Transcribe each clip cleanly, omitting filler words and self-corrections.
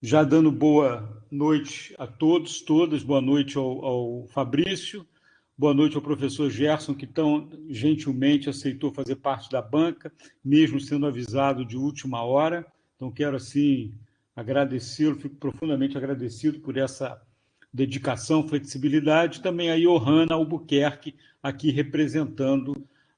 Já dando boa noite a todos, todas, boa noite ao Fabrício, boa noite ao professor Gerson, que tão gentilmente aceitou fazer parte da banca, mesmo sendo avisado de última hora. Então, quero, assim, agradecê-lo, fico profundamente agradecido por essa dedicação, flexibilidade. Também a Johanna Albuquerque, aqui representando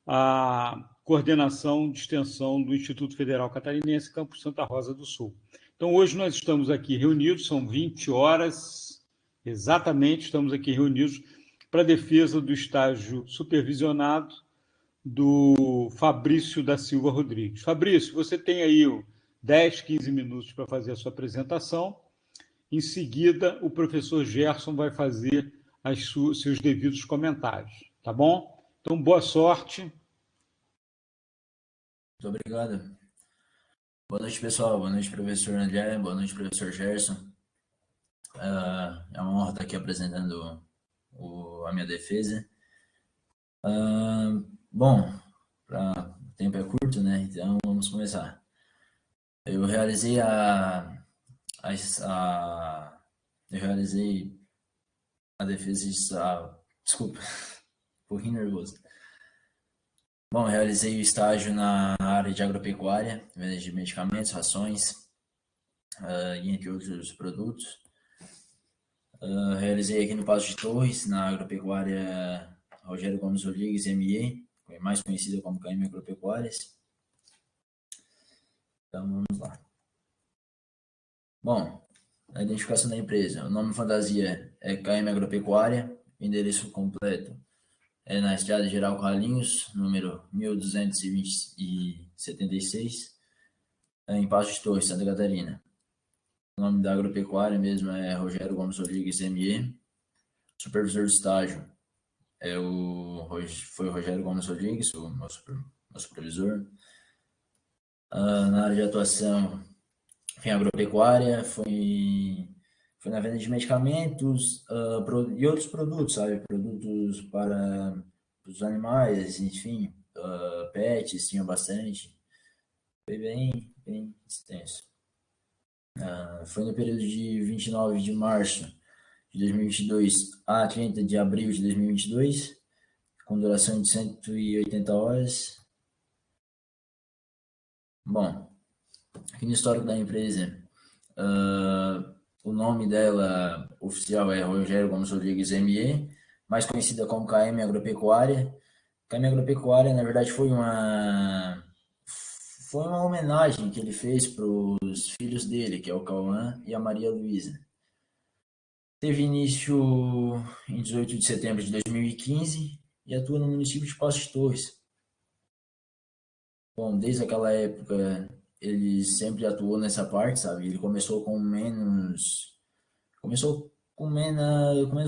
a coordenação de extensão do Instituto Federal Catarinense, Campus Santa Rosa do Sul. Então, hoje nós estamos aqui reunidos, são 20 horas, exatamente, estamos aqui reunidos para a defesa do estágio supervisionado do Fabrício da Silva Rodrigues. Fabrício, você tem aí 10, 15 minutos para fazer a sua apresentação. Em seguida, o professor Gerson vai fazer seus devidos comentários, tá bom? Então, boa sorte. Muito obrigado. Boa noite, pessoal. Boa noite, professor André. Boa noite, professor Gerson. É uma honra estar aqui apresentando a minha defesa. Bom, o tempo é curto, né? Então, vamos começar. Eu realizei eu realizei a defesa. Desculpa, um pouquinho nervoso. Bom, eu realizei o estágio na área de agropecuária, venda de medicamentos, rações, e entre outros produtos. Realizei aqui no Passo de Torres, na agropecuária Rogério Gomes Rodrigues, ME, mais conhecida como KM Agropecuárias. Então, vamos lá. Bom, a identificação da empresa. O nome fantasia é KM Agropecuária, o endereço completo é na Estrada Geral Carlinhos, número 1276, em Passo de Torres, Santa Catarina. O nome da agropecuária mesmo é Rogério Gomes Rodrigues, ME. Supervisor de estágio foi o Rogério Gomes Rodrigues, o meu supervisor. Na área de atuação, foi em agropecuária, foi na venda de medicamentos e outros produtos, sabe? Produtos para os animais, enfim, pets, tinha bastante. Foi bem extenso. Foi no período de 29 de março de 2022 a 30 de abril de 2022, com duração de 180 horas. Bom, aqui no histórico da empresa, o nome dela oficial é Rogério Gomes Rodrigues ME, mais conhecida como KM Agropecuária. KM Agropecuária, na verdade, foi uma homenagem que ele fez para os filhos dele, que é o Cauã e a Maria Luísa. Teve início em 18 de setembro de 2015 e atua no município de Passo de Torres. Bom, desde aquela época ele sempre atuou nessa parte, sabe? Ele começou com menos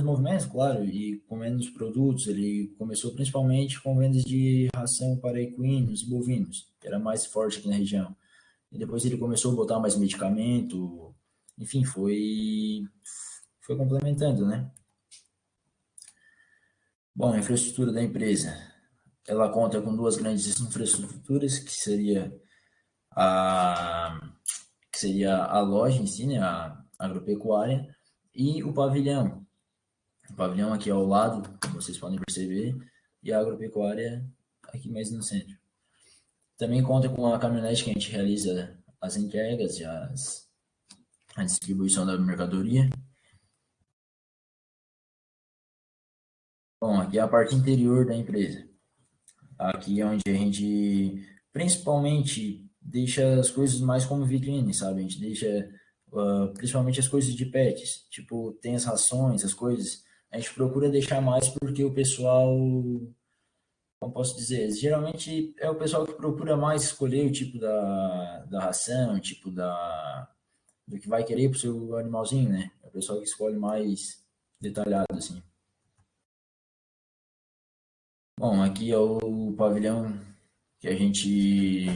movimentos, claro, e com menos produtos. Ele começou principalmente com vendas de ração para equinos e bovinos, que era mais forte aqui na região. E depois ele começou a botar mais medicamento, enfim, foi complementando, né? Bom, a infraestrutura da empresa, ela conta com duas grandes infraestruturas, que seria a loja em si, né, a agropecuária, e o pavilhão. O pavilhão aqui ao lado, como vocês podem perceber, e a agropecuária aqui mais no centro. Também conta com a caminhonete que a gente realiza as entregas e a distribuição da mercadoria. Bom, aqui é a parte interior da empresa. Aqui é onde a gente principalmente deixa as coisas mais como vitrine, sabe? A gente deixa principalmente as coisas de pets, tipo, tem as rações, as coisas. A gente procura deixar mais porque o pessoal, como posso dizer, geralmente é o pessoal que procura mais escolher o tipo da ração, o tipo do que vai querer pro seu animalzinho, né? É o pessoal que escolhe mais detalhado, assim. Bom, aqui é o pavilhão que a gente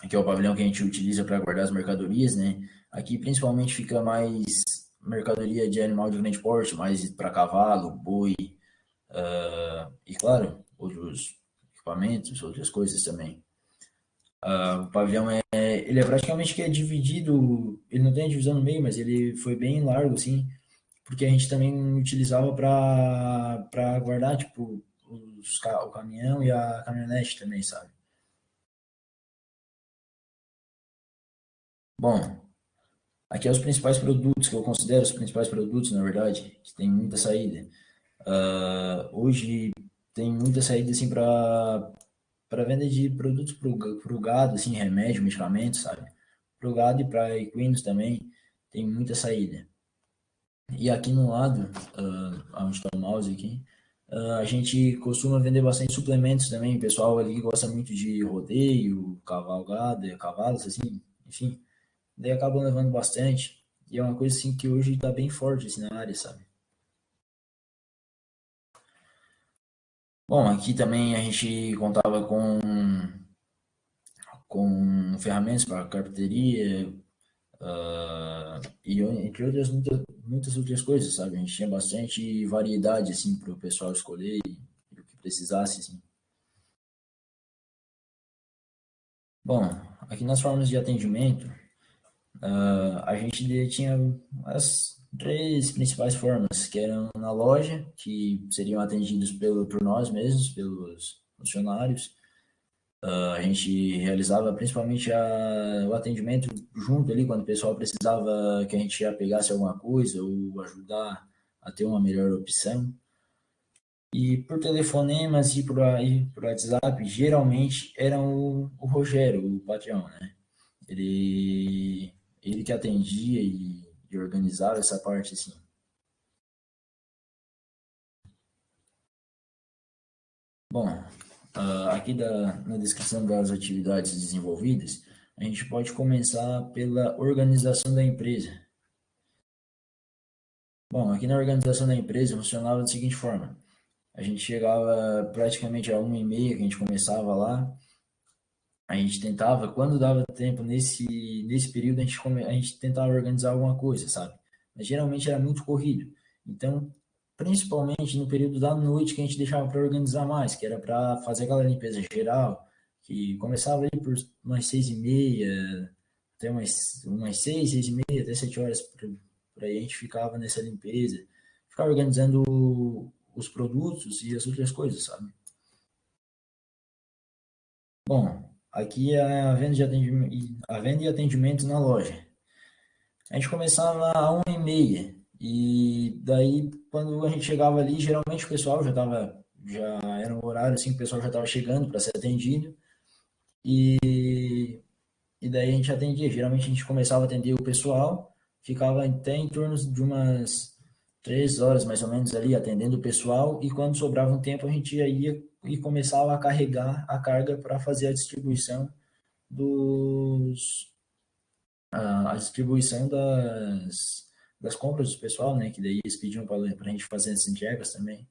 aqui é o pavilhão que a gente utiliza para guardar as mercadorias, né? Aqui principalmente fica mais mercadoria de animal de grande porte, mais para cavalo, boi, e claro, outros equipamentos, outras coisas também. O pavilhão ele é praticamente que é dividido, ele não tem a divisão no meio, mas ele foi bem largo, assim, porque a gente também utilizava para guardar, tipo, o caminhão e a caminhonete também, sabe? Bom, aqui é os principais produtos que eu considero os principais produtos, na verdade, que tem muita saída. Hoje tem muita saída assim para venda de produtos para o gado, assim, remédio, medicamentos, sabe? Para o gado e para equinos também tem muita saída. E aqui no lado, onde está o mouse aqui, a gente costuma vender bastante suplementos também. O pessoal ali gosta muito de rodeio, cavalgada, cavalos, assim, enfim. Daí acabam levando bastante. E é uma coisa assim que hoje está bem forte assim, na área, sabe? Bom, aqui também a gente contava com ferramentas para carpinteria, e entre outras muitas outras coisas, sabe? A gente tinha bastante variedade assim para o pessoal escolher e o que precisasse, assim. Bom, aqui nas formas de atendimento, a gente tinha as três principais formas, que eram na loja, que seriam atendidos por nós mesmos, pelos funcionários. A gente realizava principalmente o atendimento junto ali, quando o pessoal precisava que a gente já pegasse alguma coisa ou ajudar a ter uma melhor opção. E por telefonemas e por WhatsApp, geralmente era o Rogério, o patrão, né? Ele, ele que atendia e organizava essa parte, assim. Bom, aqui na descrição das atividades desenvolvidas, a gente pode começar pela organização da empresa. Bom, aqui na organização da empresa funcionava da seguinte forma: a gente chegava praticamente a 1h30 que a gente começava lá, a gente tentava, quando dava tempo nesse período, a gente tentava organizar alguma coisa, sabe? Mas geralmente era muito corrido. Então, principalmente no período da noite que a gente deixava para organizar mais, que era para fazer aquela limpeza geral, que começava ali por umas 6h30, até umas 6, 6h30, até 7 horas, por aí a gente ficava nessa limpeza, ficava organizando os produtos e as outras coisas, sabe? Bom, aqui é a venda e atendimento na loja. A gente começava a 1h30 e daí quando a gente chegava ali, geralmente o pessoal já era um horário assim, que o pessoal já estava chegando para ser atendido e daí a gente atendia. Geralmente a gente começava a atender o pessoal, ficava até em torno de umas 3 horas mais ou menos ali atendendo o pessoal e quando sobrava um tempo a gente ia e começava a carregar a carga para fazer a distribuição dos a distribuição das compras do pessoal, né? Que daí eles pediam para a gente fazer as entregas também.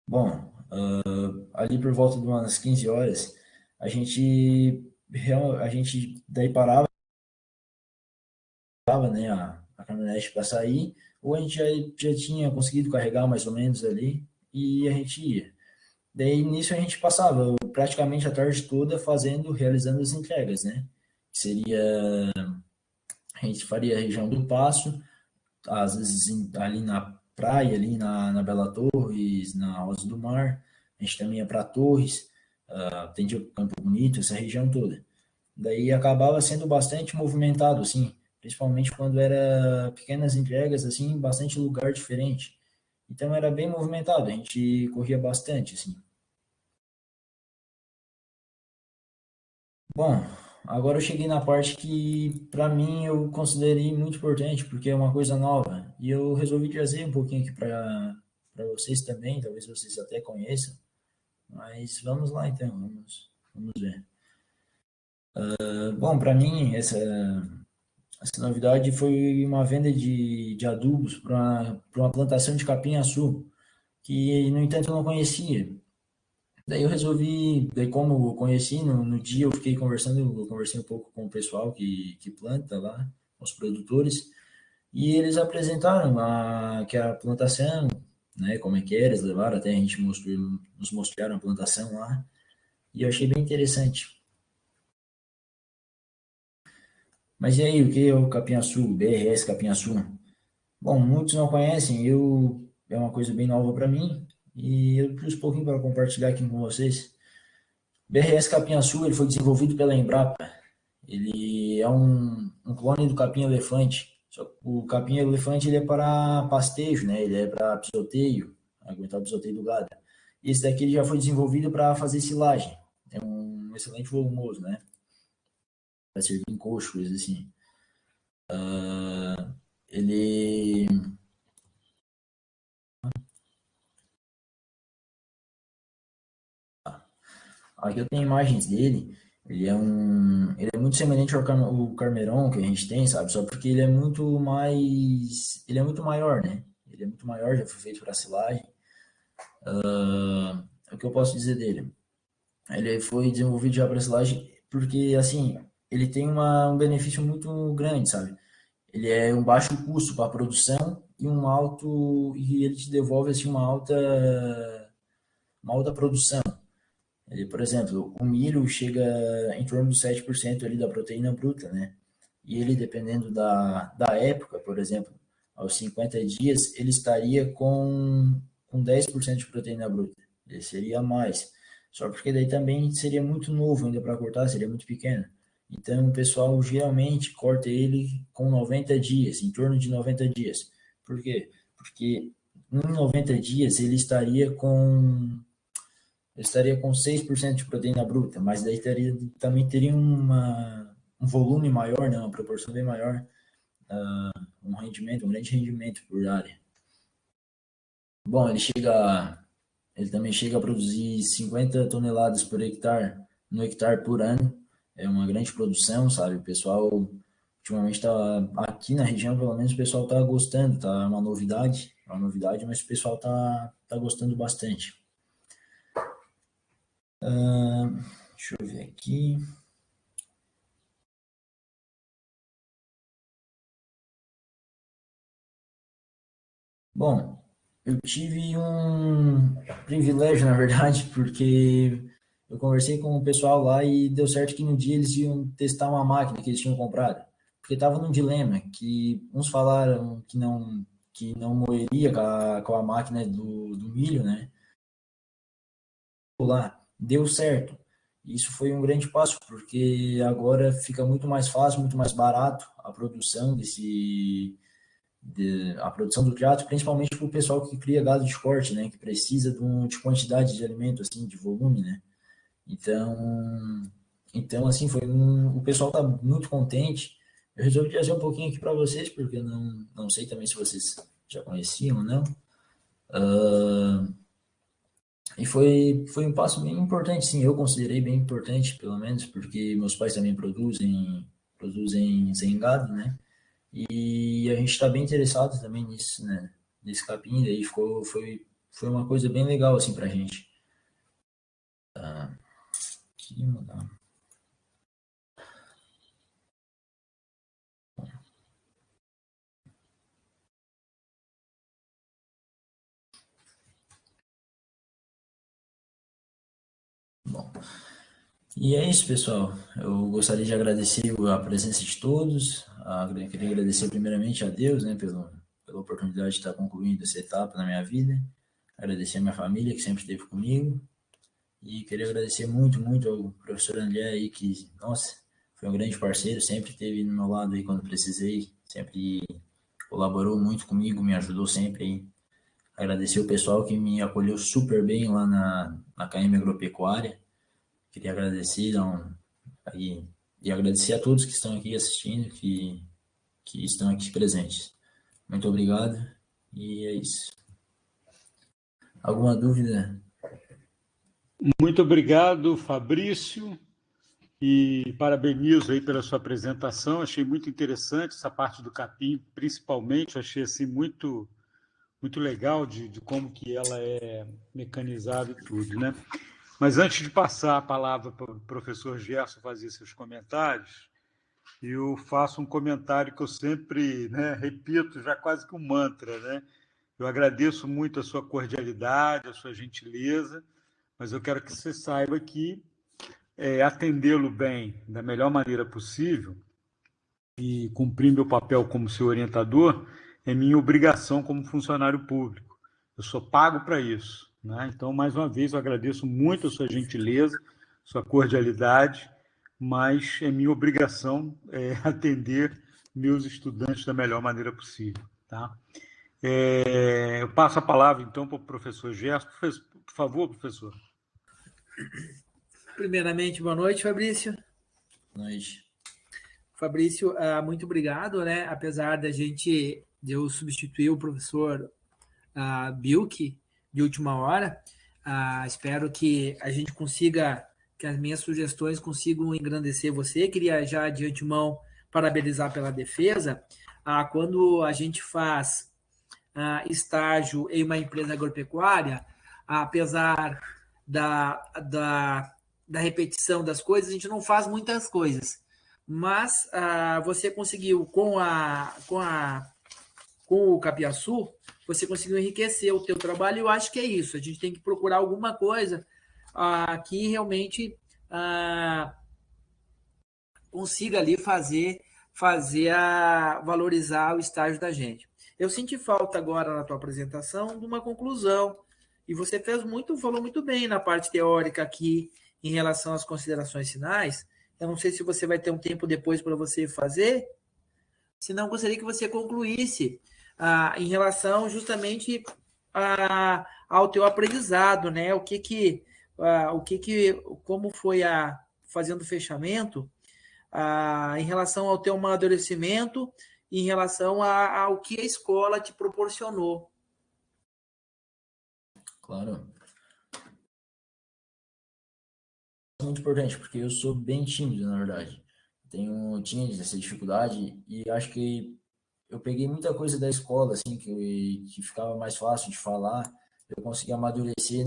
Bom, ali por volta de umas 15 horas, a gente daí parava, né, a caminhonete para sair, ou a gente já tinha conseguido carregar mais ou menos ali e a gente ia. Daí nisso a gente passava praticamente a tarde toda realizando as entregas, né? Seria, a gente faria a região do Passo, às vezes ali na praia, ali na Bela Torres, na Rosa do Mar, a gente também ia para Torres, atendia o Campo Bonito, essa região toda. Daí acabava sendo bastante movimentado, assim, principalmente quando era pequenas entregas, assim, bastante lugar diferente. Então era bem movimentado, a gente corria bastante, assim. Bom, agora eu cheguei na parte que, para mim, eu considerei muito importante, porque é uma coisa nova. E eu resolvi trazer um pouquinho aqui para vocês também, talvez vocês até conheçam. Mas vamos lá então, vamos ver. Bom, para mim, essa novidade foi uma venda de adubos para uma plantação de capim-açu, que, no entanto, eu não conhecia. Daí eu resolvi, daí como eu conheci, no dia eu conversei um pouco com o pessoal que planta lá, os produtores, e eles apresentaram que a plantação, né, como é que era, eles levaram até a gente nos mostraram a plantação lá, E eu achei bem interessante. Mas e aí, o que é o Capinhaçu, BRS Capinhaçu? Bom, muitos não conhecem, é uma coisa bem nova para mim e eu trouxe um pouquinho para compartilhar aqui com vocês. BRS Capinhaçu, ele foi desenvolvido pela Embrapa. Ele é um clone do capim-elefante. Só que o capim-elefante ele é para pastejo, né? Ele é para pisoteio, aguentar o pisoteio do gado. Esse daqui ele já foi desenvolvido para fazer silagem. É um excelente volumoso, né? Para servir em coxo, coisas assim. Ele Aqui eu tenho imagens dele. Ele é muito semelhante ao o Carmeron que a gente tem, sabe? Só porque ele é muito maior, né? Ele é muito maior, já foi feito para silagem. O que eu posso dizer dele? Ele foi desenvolvido já para silagem porque, assim, ele tem um benefício muito grande, sabe? Ele é um baixo custo para a produção e ele te devolve assim uma alta produção. Ele, por exemplo, o milho chega em torno dos 7% ali da proteína bruta, né? E ele, dependendo da época, por exemplo, aos 50 dias, ele estaria com 10% de proteína bruta. Ele seria mais. Só porque daí também seria muito novo ainda para cortar, seria muito pequeno. Então, o pessoal geralmente corta ele com 90 dias, em torno de 90 dias. Por quê? Porque em 90 dias ele estaria com 6% de proteína bruta, mas daí também teria um volume maior, né, uma proporção bem maior, um grande rendimento por área. Bom, ele também chega a produzir 50 toneladas por hectare, no hectare por ano. É uma grande produção, sabe? O pessoal ultimamente está aqui na região, pelo menos o pessoal está gostando, tá uma novidade, mas o pessoal tá gostando bastante. Deixa eu ver aqui. Bom, eu tive um privilégio, na verdade, porque eu conversei com o pessoal lá e deu certo que no dia eles iam testar uma máquina que eles tinham comprado. Porque estava num dilema, que uns falaram que não moeria com a máquina do milho, né? Lá, deu certo. Isso foi um grande passo, porque agora fica muito mais fácil, muito mais barato a produção a produção do criado, principalmente para o pessoal que cria gado de corte, né, que precisa de quantidade de alimento, assim, de volume, né. Então assim, o pessoal está muito contente. Eu resolvi trazer um pouquinho aqui para vocês, porque eu não sei também se vocês já conheciam ou não. E foi um passo bem importante, sim, eu considerei bem importante, pelo menos, porque meus pais também produzem sem gado, né? E a gente está bem interessado também nisso, né? Nesse capim, daí foi uma coisa bem legal, assim, pra gente. Aqui, mudar. Bom, e é isso, pessoal. Eu gostaria de agradecer a presença de todos. Queria agradecer primeiramente a Deus, né, pela oportunidade de estar concluindo essa etapa na minha vida. Agradecer a minha família, que sempre esteve comigo. E queria agradecer muito, muito ao professor André aí, que, nossa, foi um grande parceiro, sempre esteve no meu lado aí quando precisei, sempre colaborou muito comigo, me ajudou sempre aí. Agradecer o pessoal que me acolheu super bem lá na KM Agropecuária. Queria agradecer aí, e agradecer a todos que estão aqui assistindo, que estão aqui presentes. Muito obrigado e é isso. Alguma dúvida? Muito obrigado, Fabrício, e parabenizo aí pela sua apresentação. Achei muito interessante essa parte do capim, principalmente. Achei assim muito legal de como que ela é mecanizada e tudo, né? Mas antes de passar a palavra para o professor Gerson fazer seus comentários, eu faço um comentário que eu sempre, né, repito, já quase que um mantra, né? Eu agradeço muito a sua cordialidade, a sua gentileza, mas eu quero que você saiba que atendê-lo bem, da melhor maneira possível, e cumprir meu papel como seu orientador, é minha obrigação como funcionário público. Eu sou pago para isso, né? Então, mais uma vez, eu agradeço muito a sua gentileza, sua cordialidade, mas é minha obrigação atender meus estudantes da melhor maneira possível, tá? Eu passo a palavra, então, para o professor Gerson. Por favor, professor. Primeiramente, boa noite, Fabrício. Boa noite. Fabrício, muito obrigado, né? Apesar de eu substituir o professor Bilk de última hora, espero que a gente consiga, que as minhas sugestões consigam engrandecer você. Queria já de antemão parabenizar pela defesa. Quando a gente faz estágio em uma empresa agropecuária, apesar da repetição das coisas, a gente não faz muitas coisas. Mas você conseguiu, com o Capiaçu, você conseguiu enriquecer o teu trabalho, e eu acho que é isso. A gente tem que procurar alguma coisa que realmente consiga ali valorizar o estágio da gente. Eu senti falta agora na tua apresentação de uma conclusão, e você falou muito bem na parte teórica aqui em relação às considerações finais. Eu não sei se você vai ter um tempo depois para você fazer, senão gostaria que você concluísse em relação justamente ao teu aprendizado, né? Como foi fazendo o fechamento em relação ao teu amadurecimento, em relação ao que a escola te proporcionou. Claro. É muito importante, porque eu sou bem tímido, na verdade. Tinha essa dificuldade e acho que eu peguei muita coisa da escola, assim, que ficava mais fácil de falar. Eu consegui amadurecer,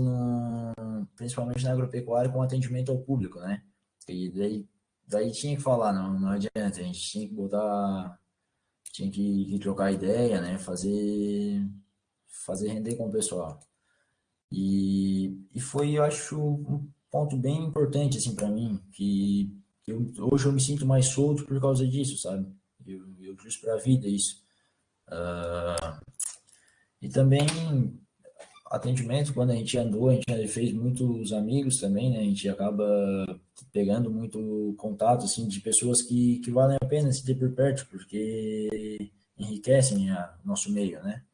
principalmente na agropecuária, com atendimento ao público, né? E daí tinha que falar, não adianta, a gente tinha que trocar ideia, né? Fazer render com o pessoal. E foi, eu acho, um ponto bem importante, assim, para mim, que hoje eu me sinto mais solto por causa disso, sabe? Eu trouxe para a vida isso. E também atendimento, quando a gente andou, a gente fez muitos amigos também, né? A gente acaba pegando muito contato, assim, de pessoas que valem a pena se ter por perto, porque enriquecem nosso meio, né?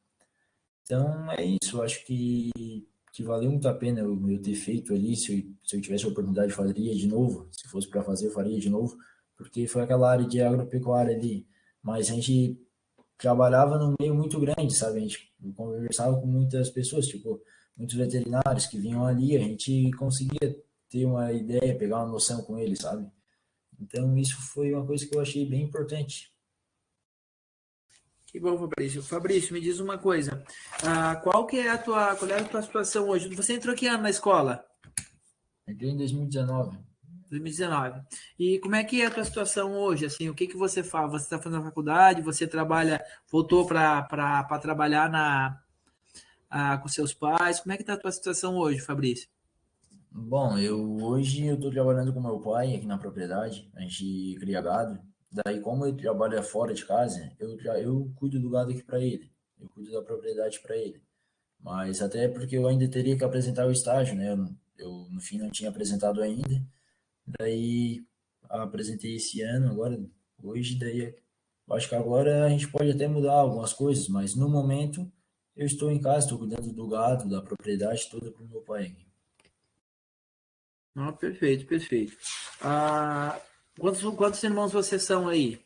Então, é isso. Eu acho que valeu muito a pena eu ter feito ali. Se eu tivesse a oportunidade, faria de novo. Se fosse para fazer, eu faria de novo, porque foi aquela área de agropecuária ali. Mas a gente trabalhava num meio muito grande, sabe? A gente conversava com muitas pessoas, tipo, muitos veterinários que vinham ali, a gente conseguia ter uma ideia, pegar uma noção com eles, sabe? Então, isso foi uma coisa que eu achei bem importante. Que bom, Fabrício. Fabrício, me diz uma coisa. Qual é a tua situação hoje? Você entrou que ano na escola? Entrei em 2019. 2019. E como é que é a tua situação hoje? Assim, o que você faz? Você está fazendo a faculdade? Você voltou para trabalhar com seus pais? Como é que está a tua situação hoje, Fabrício? Bom, hoje eu estou trabalhando com meu pai aqui na propriedade, a gente cria gado. Daí, como ele trabalha fora de casa, eu cuido do gado aqui para ele, eu cuido da propriedade para ele. Mas até porque eu ainda teria que apresentar o estágio, né? Eu no fim não tinha apresentado ainda. Daí apresentei esse ano, agora, hoje, daí acho que agora a gente pode até mudar algumas coisas, mas no momento eu estou em casa, estou cuidando do gado, da propriedade toda para o meu pai. Perfeito, perfeito. Quantos irmãos vocês são aí?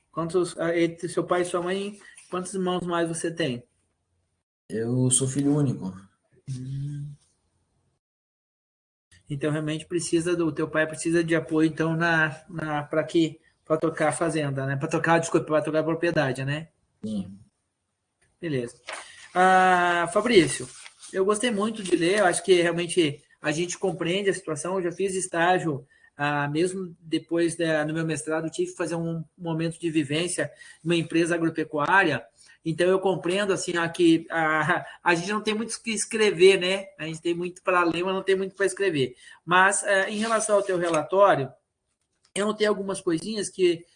Entre seu pai e sua mãe, quantos irmãos mais você tem? Eu sou filho único. Então realmente o teu pai precisa de apoio então para tocar a fazenda, né? Para tocar a propriedade, né? Sim. Beleza. Fabrício, eu gostei muito de ler, eu acho que realmente a gente compreende a situação. Eu já fiz estágio, mesmo depois no meu mestrado, tive que fazer um momento de vivência numa empresa agropecuária, Então, eu compreendo assim, que a gente não tem muito o que escrever, né? A gente tem muito para ler, mas não tem muito para escrever. Mas, em relação ao teu relatório, eu notei algumas coisinhas que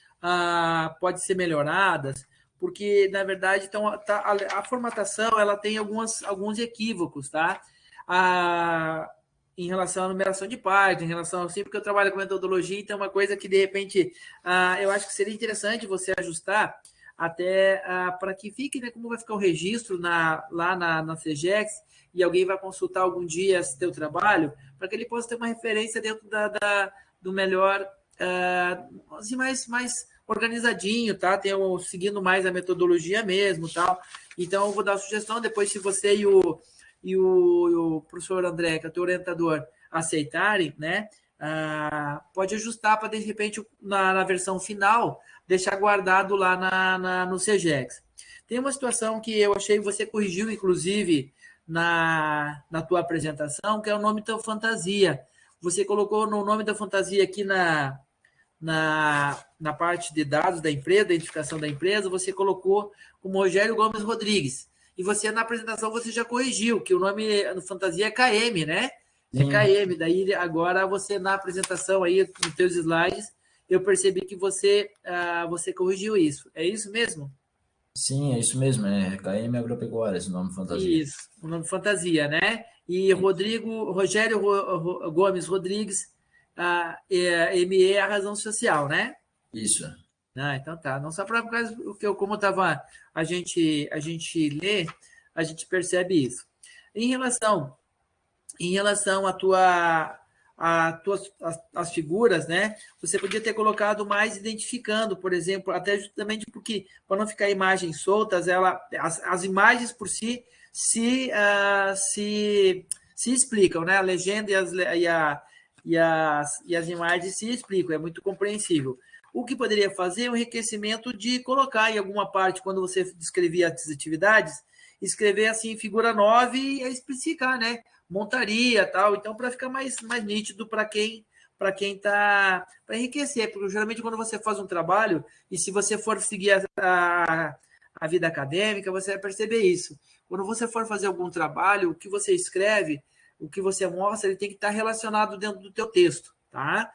podem ser melhoradas, porque, na verdade, então, a formatação ela tem alguns equívocos, tá? Em relação à numeração de páginas, em relação sempre que eu trabalho com metodologia, então é uma coisa que, de repente, eu acho que seria interessante você ajustar até para que fique, né, como vai ficar o registro lá na CEGEX, e alguém vai consultar algum dia esse teu trabalho, para que ele possa ter uma referência dentro do melhor, assim, mais organizadinho, tá? Seguindo mais a metodologia mesmo, tal. Então, eu vou dar a sugestão, depois, se você e o professor André, que é o teu orientador, aceitarem, né? Pode ajustar para, de repente, na versão final, deixar guardado lá no CEGEX. Tem uma situação que eu achei que você corrigiu, inclusive, na tua apresentação, que é o nome da fantasia. Você colocou no nome da fantasia aqui na parte de dados da empresa, da identificação da empresa, você colocou como Rogério Gomes Rodrigues. E você, na apresentação, você já corrigiu, que o nome da fantasia é KM, né? É KM. Daí, agora, você, na apresentação aí, nos teus slides, eu percebi que você corrigiu isso. É isso mesmo? Sim, é isso mesmo. É KM Agropecuária, esse nome fantasia. Isso, o nome fantasia, né? E Rogério Gomes Rodrigues, ME é a razão social, né? Isso. Então tá. Não só para como estava a gente lê, a gente percebe isso. Em relação as figuras, né? Você podia ter colocado mais identificando, por exemplo, até justamente porque, para não ficar imagens soltas, as imagens por si se explicam, né? A legenda e as imagens se explicam, é muito compreensível. O que poderia fazer é um enriquecimento de colocar em alguma parte, quando você descrevia as atividades, escrever assim, figura 9 e especificar, né? Montaria tal, então para ficar mais nítido para quem está, para enriquecer, porque geralmente quando você faz um trabalho, e se você for seguir a vida acadêmica, você vai perceber isso. Quando você for fazer algum trabalho, o que você escreve, o que você mostra, ele tem que estar relacionado dentro do teu texto, tá?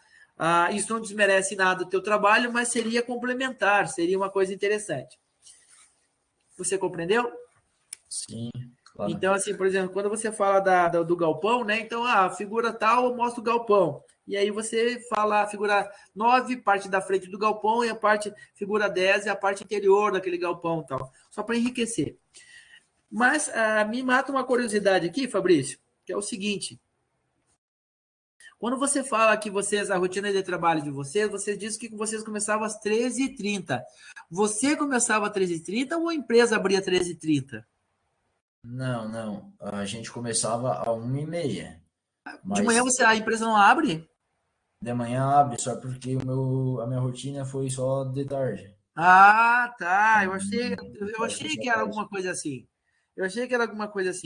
Isso não desmerece nada do teu trabalho, mas seria complementar, seria uma coisa interessante. Você compreendeu? Sim, claro. Então, assim, por exemplo, quando você fala do galpão, né? Então, a figura tal mostra o galpão. E aí você fala a figura 9, parte da frente do galpão, e figura 10 é a parte interior daquele galpão tal. Só para enriquecer. Mas me mata uma curiosidade aqui, Fabrício, que é o seguinte. Quando você fala que a rotina de trabalho de vocês dizem que vocês começavam às 13h30. Você começava às 13h30 ou a empresa abria às 13h30? Não. A gente começava às 1h30. De manhã a empresa não abre? De manhã abre, só porque a minha rotina foi só de tarde. Tá. Eu achei que era alguma coisa assim.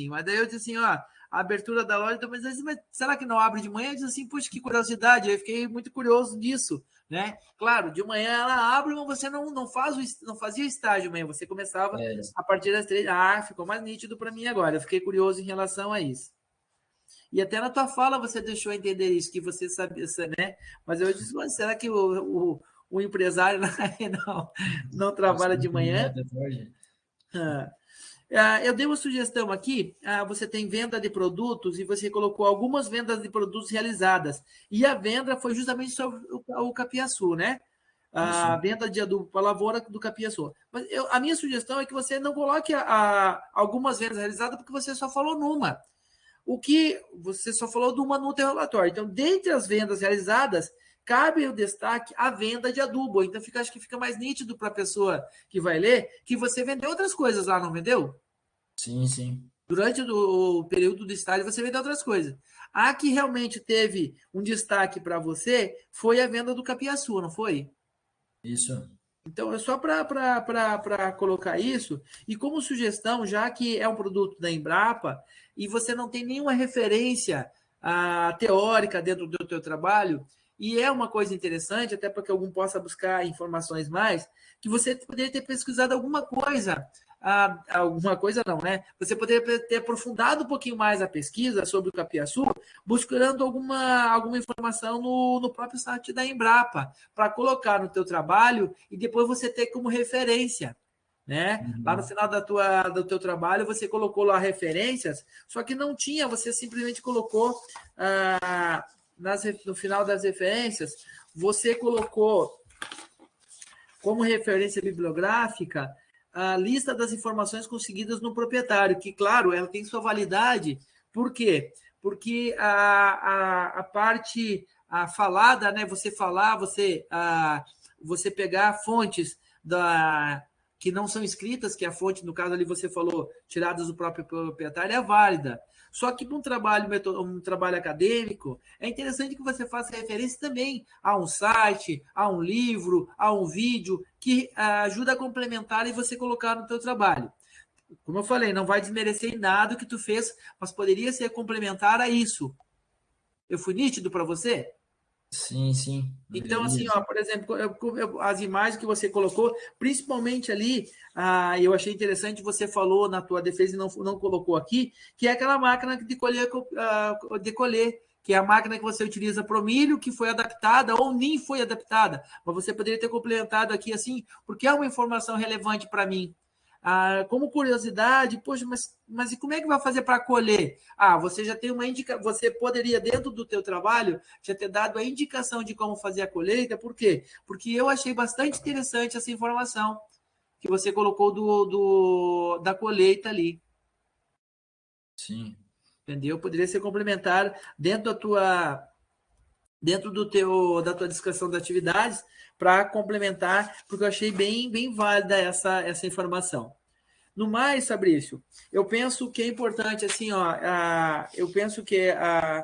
Mas daí eu disse assim, a abertura da loja, mas será que não abre de manhã? Eu disse assim, puxa, que curiosidade. Eu fiquei muito curioso disso, né? Claro, de manhã ela abre, mas você não fazia estágio de manhã, você começava a partir das 3. Ficou mais nítido para mim agora. Eu fiquei curioso em relação a isso. E até na tua fala você deixou entender isso, que você sabia, né? Mas eu disse, será que o empresário não trabalha de manhã? Eu dei uma sugestão aqui. Você tem venda de produtos e você colocou algumas vendas de produtos realizadas. E a venda foi justamente sobre o capiaçu, né? A venda de adubo para a lavoura do capiaçu. Mas a minha sugestão é que você não coloque algumas vendas realizadas, porque você só falou numa. O que você só falou de uma no teu relatório. Então, dentre as vendas realizadas, cabe o destaque à venda de adubo. Então, acho que fica mais nítido para a pessoa que vai ler que você vendeu outras coisas lá, não vendeu? Sim. Durante o período do estágio, você vendeu outras coisas. A que realmente teve um destaque para você foi a venda do capiaçu, não foi? Isso. Então, é só para colocar isso. E como sugestão, já que é um produto da Embrapa e você não tem nenhuma referência teórica dentro do teu trabalho, e é uma coisa interessante, até para que algum possa buscar informações mais, que você poderia ter pesquisado alguma coisa alguma coisa não, né? Você poderia ter aprofundado um pouquinho mais a pesquisa sobre o Capiaçu, buscando alguma informação no próprio site da Embrapa, para colocar no teu trabalho e depois você ter como referência. Né? Uhum. Lá no final do teu trabalho, você colocou lá referências, só que não tinha, você simplesmente colocou no final das referências, você colocou como referência bibliográfica a lista das informações conseguidas no proprietário, que, claro, ela tem sua validade. Por quê? Porque a parte falada, né? Você falar, você pegar fontes que não são escritas, que a fonte, no caso ali você falou, tiradas do próprio proprietário, é válida. Só que para um trabalho acadêmico, é interessante que você faça referência também a um site, a um livro, a um vídeo, que ajuda a complementar e você colocar no teu trabalho. Como eu falei, não vai desmerecer em nada o que tu fez, mas poderia ser complementar a isso. Eu fui nítido para você? Sim, sim. Então, assim, ó, por exemplo, as imagens que você colocou, principalmente ali, eu achei interessante, você falou na tua defesa e não colocou aqui, que é aquela máquina de colher, que é a máquina que você utiliza para o milho, que foi adaptada ou nem foi adaptada. Mas você poderia ter complementado aqui assim, porque é uma informação relevante para mim. Como curiosidade, poxa, mas e como é que vai fazer para colher? Você já tem uma indicação, você poderia, dentro do teu trabalho, já ter dado a indicação de como fazer a colheita, por quê? Porque eu achei bastante interessante essa informação que você colocou da colheita ali. Sim. Entendeu? Poderia ser complementar dentro da tua descrição das atividades, para complementar, porque eu achei bem válida essa informação. No mais, Fabrício, eu penso que é importante, assim, ó, eu penso que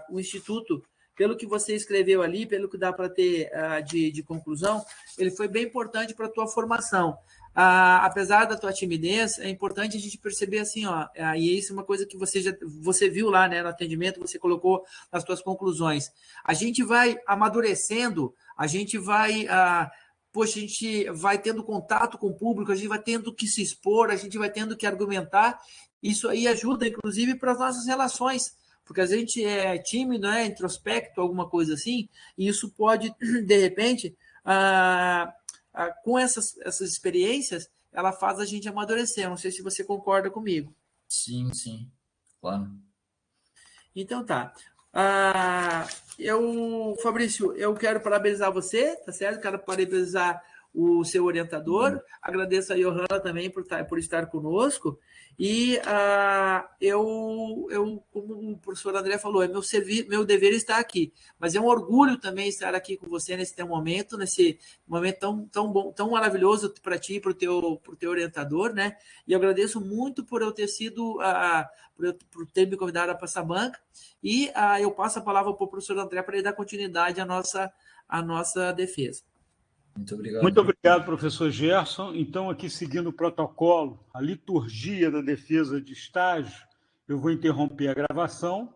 o Instituto, pelo que você escreveu ali, pelo que dá para ter de conclusão, ele foi bem importante para a tua formação. Apesar da tua timidez, é importante a gente perceber assim, ó, e isso é uma coisa que você viu lá, né, no atendimento, você colocou nas tuas conclusões. A gente vai amadurecendo, a gente vai a gente vai tendo contato com o público, a gente vai tendo que se expor, a gente vai tendo que argumentar. Isso aí ajuda, inclusive, para as nossas relações, porque a gente é tímido, né, introspecto, alguma coisa assim, e isso pode, de repente, com essas experiências, ela faz a gente amadurecer. Não sei se você concorda comigo. Sim, claro. Então tá. Fabrício, eu quero parabenizar você, tá certo? Quero parabenizar o seu orientador. Agradeço a Johanna também por estar conosco. E como o professor André falou, meu dever estar aqui. Mas é um orgulho também estar aqui com você nesse momento tão bom, tão maravilhoso para ti, para o teu orientador, né? E eu agradeço muito por eu ter sido, por ter me convidado para essa banca. E eu passo a palavra para o professor André para ele dar continuidade à nossa defesa. Muito obrigado, professor Gerson. Então, aqui seguindo o protocolo, a liturgia da defesa de estágio, eu vou interromper a gravação